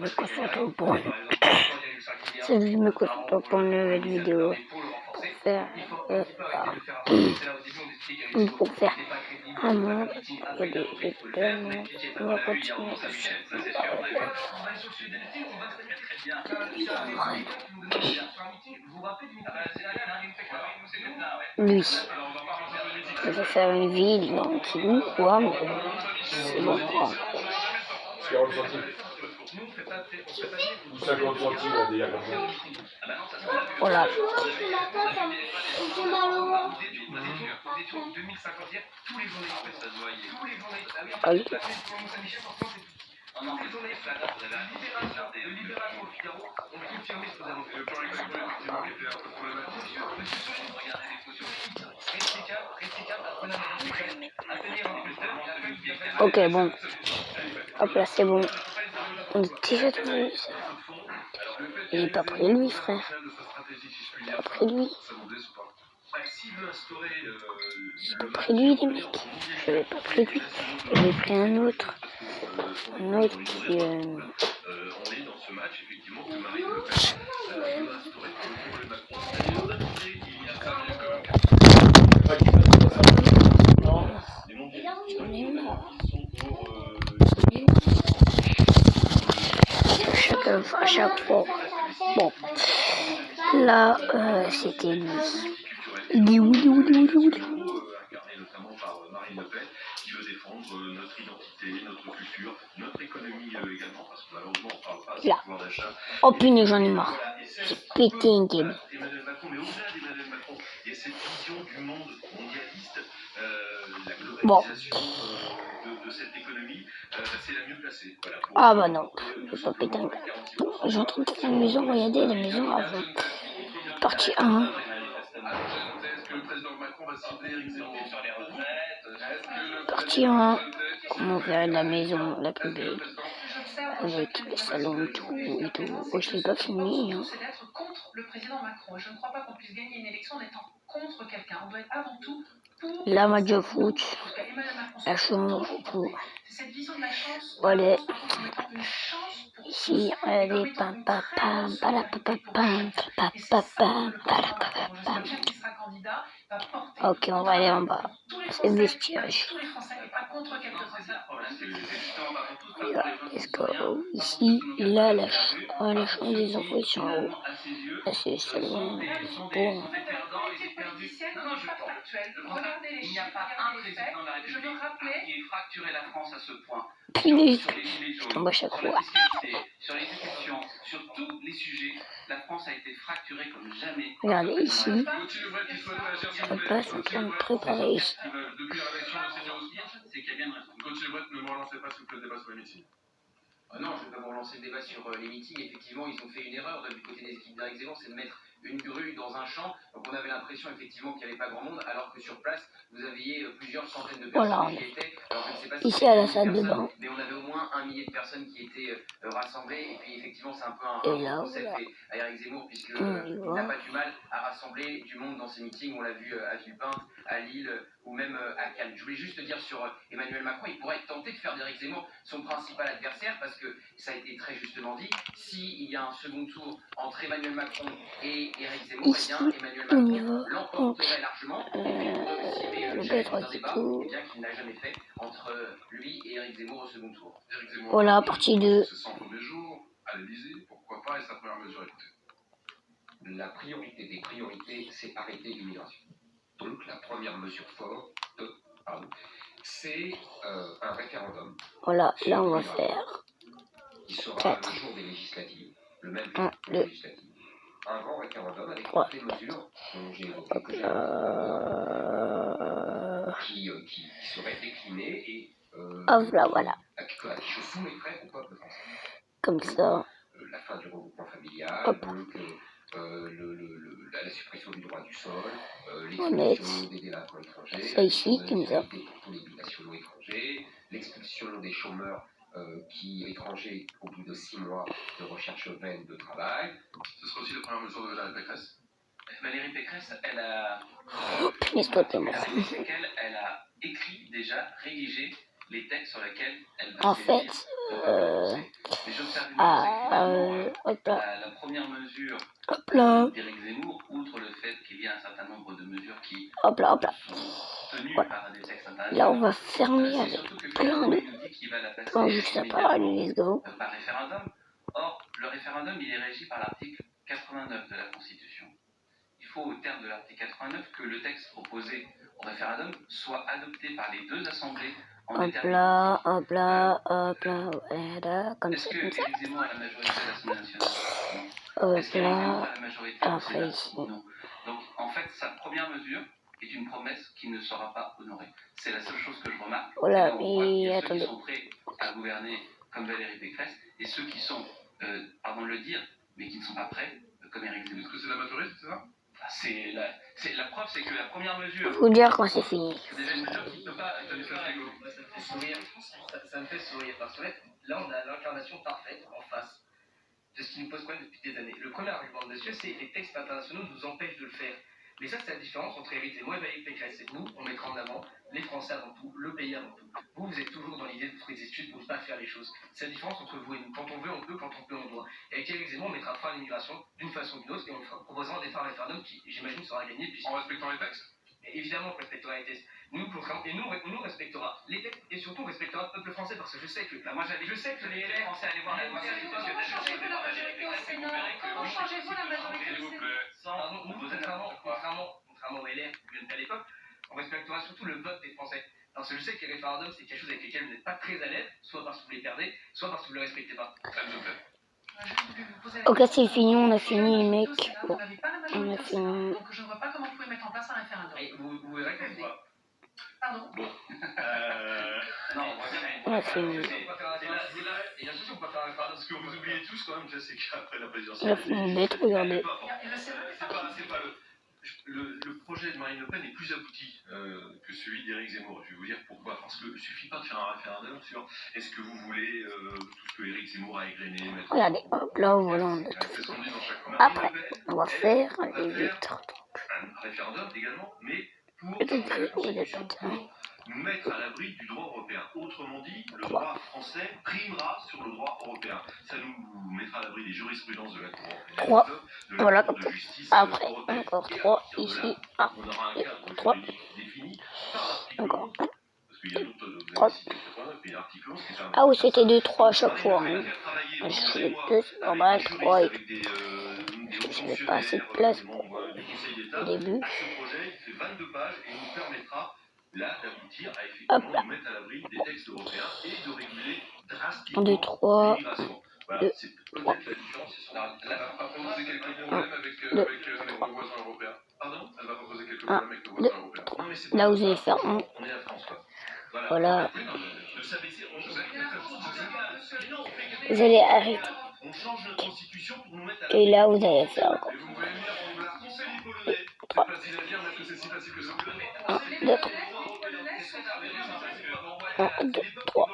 me concentre pour je me concentre pour une nouvelle vidéo pour faire un monde. Il y a des événements. On va continuer. Lui, je vais faire une ville dans Kidou, quoi, mais c'est bon, quoi. 40 centimes. Ou 50 centimes, on dit. Voilà. Allez. Ok, bon. Hop là, c'est bon. On est déjà devenu ça. J'ai pas pris lui, frère. J'ai pas pris lui. J'ai pas pris lui, les mecs. J'avais pas pris lui. J'avais pris un autre. Un autre qui... à chaque fois. Bon, là, c'était lui. Il est où, il est où, il est où, il est où, il est où? Là. Oh punaise, j'en ai marre. J'ai pété une game. Bon. Ah bah non, je vais pas péter un câble. J'ai en train de faire une maison, regardez la maison avant. Partie 1. Partie 1. Comment faire la maison la plus belle. Avec le salon et tout. Oh, je l'ai pas filmé. Hein. Là, ma job foot. La chambre, tout. Voilà. Ici, regardez, pam pam pam, pam pam pam pam pam. Ok, on va aller en bas. C'est le vestiaire. Let's go. Ici, là, la chambre des enfants, ils sont en haut. Là, c'est le salon. Bon. Il n'y a pas un président de la République qui ait fracturé la France à ce point. Punaise, je tombe à chaque fois. Sur l'éducation, sur tous les sujets, la France a été fracturée comme jamais. Regardez ici, on passe en train de préparer ici. Ne me relancez pas sur le débat sur les meetings. Non, je ne vais pas vous relancer le débat sur les meetings. Effectivement, ils ont fait une erreur du côté des équipes d'Éric Zemmour, c'est de mettre une grue dans un champ. Donc on avait l'impression effectivement qu'il n'y avait pas grand monde, alors que sur place, vous aviez plusieurs centaines de personnes voilà. Qui étaient. Alors je ne sais pas si ici à la salle de bain. Mais on avait au moins 1 millier de personnes qui étaient rassemblées. Et puis effectivement, c'est un peu un concept voilà. fait à Éric Zemmour, puisqu'il n'a pas du mal à rassembler du monde dans ses meetings. On l'a vu à Villepinte, à Lille ou même à Cannes. Je voulais juste te dire sur Emmanuel Macron, il pourrait être tenté de faire d'Éric Zemmour son principal adversaire, parce que ça a été très justement dit, s'il y a un second tour entre Emmanuel Macron et Éric Zemmour, ici, Emmanuel Macron l'emporterait largement, et puis pourrait aussi le un débat, bien qu'il n'a jamais fait, entre lui et Éric Zemmour au second tour. Voilà, partie 2. Ce 100 premiers jours, à l'Élysée, pourquoi pas, et sa première mesure, écoutez. La priorité des priorités, c'est arrêter l'immigration. Donc la première mesure forte, c'est un référendum. Voilà, là on va faire qui sera 4. le jour des législatives, le même 1, 2, législatives. Un grand référendum avec 3, toutes les mesures dont j'ai évoqué, qui seraient déclinées et voilà. qui je soumettrais au peuple français. Comme ça. La fin du regroupement familial, donc la suppression du droit du sol, l'expulsion des délinquants étrangers, ça ici, comme ça. pour tous les binationaux étrangers, l'expulsion des chômeurs étrangers au bout de 6 mois de recherche vaine de travail. Ce sera aussi la première mesure de Valérie Pécresse. Valérie Pécresse, elle a... Punaise, toi, t'es mort. Elle a écrit déjà, rédigé les textes sur lesquels elle va En saisir fait, le peuple français. Mais j'observe une chose, c'est que finalement, hop là, la première mesure hop là, d'Éric Zemmour, outre le fait qu'il y a un certain nombre de mesures qui hop là, hop là. sont tenues Voilà. par des textes Là, internationaux, on va fermer c'est avec surtout que plein finalement, de il nous dit qu'il va la passer plans juste à part. Allez, let's go. par référendum. Or, le référendum, il est régi par l'article 89 de la Constitution. Il faut, au terme de l'article 89, que le texte proposé au référendum soit adopté par les deux assemblées en Hop déterminant. là, hop là, hop là, voilà, comme Est-ce ça, que comme ça. Éric Zemmour a la majorité à l'Assemblée nationale? Non. Hop Est-ce qu'Éric Zemmour là, a la majorité au après Sénat? ici. Non. Donc, en fait, sa première mesure est une promesse qui ne sera pas honorée. C'est la seule chose que je remarque. Voilà, C'est là où on voit qu'il y a mais ceux qui attendez. sont prêts à gouverner comme Valérie Pécresse et ceux qui sont, pardon de le dire, mais qui ne sont pas prêts comme Éric Zemmour. Est-ce que c'est la majorité, c'est ça? La preuve, c'est que la première Je mesure, vais vous dire quand c'est fini. c'est déjà une mesure qui ne peut pas être une Ça me fait sourire parce que là, on a l'incarnation parfaite en face de ce qui nous pose problème depuis des années. Le premier argument de monsieur, c'est les textes internationaux nous empêchent de le faire. Mais ça, c'est la différence entre Éric Zemmour et Valérie Pécresse. C'est que nous, on mettra en avant les Français avant tout, le pays avant tout. Vous, vous êtes toujours dans l'idée de trouver des excuses pour ne pas faire les choses. C'est la différence entre vous et nous. Quand on veut, on peut. Quand on peut, on doit. Et avec Éric Zemmour, on mettra fin à l'immigration d'une façon ou d'une autre et on proposera un référendum qui, j'imagine, sera gagné. En respectant les textes? Et évidemment, on respectera les textes. Nous, on respectera les textes et surtout on respectera le peuple français parce que je sais que moi, je sais que les Français allaient voir la loi. Comment changez-vous la majorité au Sénat? Comment changez-vous la majorité au Sénat? pardon, nous, contrairement au LR à l'époque, on respectera surtout le vote des Français. Parce que je sais que les référendums, c'est quelque chose avec lequel vous n'êtes pas très à l'aise, soit parce que vous les perdez, soit parce que vous ne le respectez pas. Ok, c'est fini, on a fini, mec. Bon, on a fini. Donc je ne vois pas comment vous pouvez mettre en place un référendum. Et vous verrez que je vois. Pardon? Non, On a fini. Et bien sûr, on peut faire un référendum. Ce que vous oubliez tous quand même, c'est qu'après la On a présidentielle, fini bête, regardez. c'est pas le projet de Marine Le Pen est plus abouti que celui d'Éric Zemmour. Je vais vous dire pourquoi. Parce qu'il ne suffit pas de faire un référendum sur est-ce que vous voulez tout ce que Éric Zemmour a égrené, mettre. Regardez, hop là, voilà, on a tout. C'est ce qu'on dit dans chaque commande. Après, on va faire les vitres. Un référendum également, mais pour Et donc, on a tout ça. nous mettre à l'abri du droit européen. Autrement dit, le droit français primera sur le droit européen. Ça nous mettra à l'abri des jurisprudences de la Cour européenne, 3. de la Voilà, Cour de justice après, européenne. encore Et à 3 partir de là, ici. Ah, on aura un cadre 3. juridique défini par l'article Encore 11, parce qu'il y a d'autres, vous Trois. avez cité 89, mais l'article 11 qui est un... Ah oui, c'était 2, 3 à chaque fois. On Hein. a fait travailler Je pendant fais des mois 2, c'est normal, avec des 3 et juristes, avec des hauts j'avais pas assez de fonctionnaires, place des membres du Conseil d'État. au début. Ce projet fait 22 pages et nous permettra là d'aboutir à Hop effectivement là. nous mettre à l'abri des textes européens et de réguler 1, drastiquement 2, 3. l'immigration. Voilà, 2, c'est peut-être la différence. Là, elle va proposer quelques problèmes avec nos voisins européens. Pardon? Elle va proposer quelques problèmes avec nos voisins européens. Non, mais c'est Là, pas vous allez faire 1. on est la France, quoi. Voilà. De s'abaisser, Vous allez arrêter. on change notre constitution pour nous mettre à Et là, vous allez faire encore. Et vous pouvez venir, on va conseiller les Polonais. C'est 3. facile à dire, mais est-ce que c'est si facile que ça? 1, 2, 3. 1, 2, 3.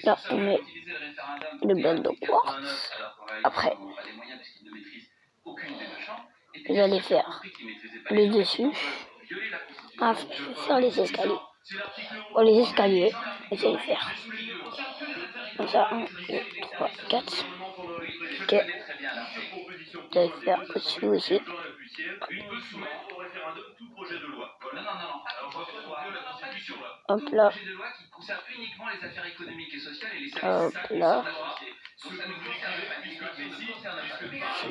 Là, on met le bloc de quartz. Après, vous allez faire le dessus. Ah, faire les escaliers. Pour les escaliers, vous allez faire comme ça. 1, 2, 3, 4. Ok. Vous allez faire au-dessus aussi. Hop là. Hop là.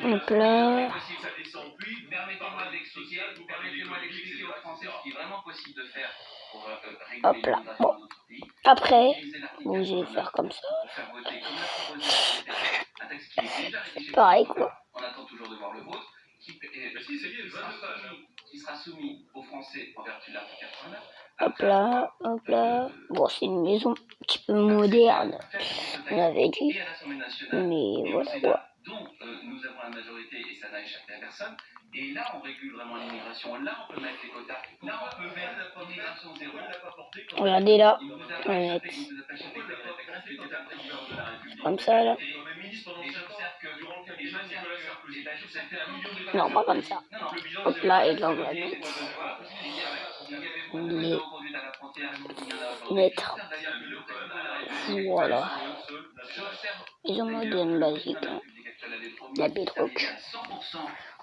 Hop là. Permettez-moi d'expliquer aux Français ce qui est vraiment possible de faire pour réguler Hop là. l'immigration Bon. dans notre pays. Après, vous allez faire comme ça. Pour faire voter comme l'a proposé un texte qui est déjà rédigé. Pareil quoi. On attend toujours de voir le vôtre. Qui sera soumis aux Français en vertu de l'article 89. Hop là, hop là. Bon, c'est une maison un petit peu moderne, on avait dit. Mais voilà quoi. Donc, nous avons la majorité et ça n'a échappé à personne. Et là, on régule vraiment l'immigration. Là, on peut mettre les quotas. Là, on peut mettre l'immigration zéro. Regardez là, on va mettre comme ça là. Non, pas comme ça. Hop là, et là on va mettre les mettre. Voilà. Ils ont modèle basique. La bedrock.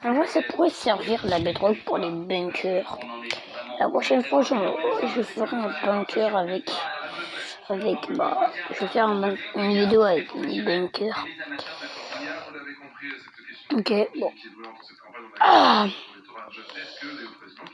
En vrai, ça pourrait servir la bedrock pour les bunkers. La prochaine fois, je ferai un bunker avec je vais faire une vidéo avec une bunker. Ok, bon. Ah.